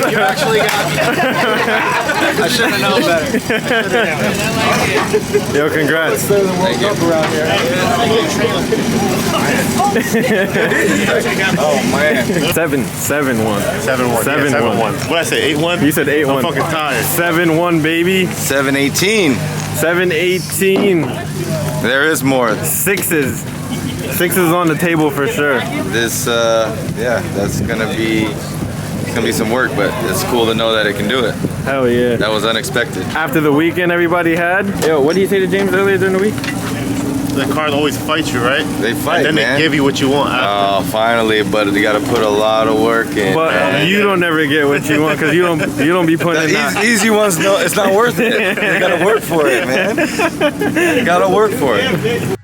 You actually got me. I should have known better. Yo, congrats. Oh man. 7-1. 7-1. What did I say? 8-1? You said 8-1. I'm fucking tired. 7-1, baby. 7-18. 7-18. There is more. Sixes on the table for sure. This, yeah, that's gonna be some work, but it's cool to know that it can do it. Hell yeah. That was unexpected. After the weekend everybody had. Yo, what did you say to James earlier during the week? The cars always fight you, right? They fight, and then man. they give you what you want after. Oh, finally, but you gotta put a lot of work in. But man. you don't ever get what you want because you don't be putting in that. Easy ones, no, it's not worth it. You gotta work for it, man. You gotta work for it.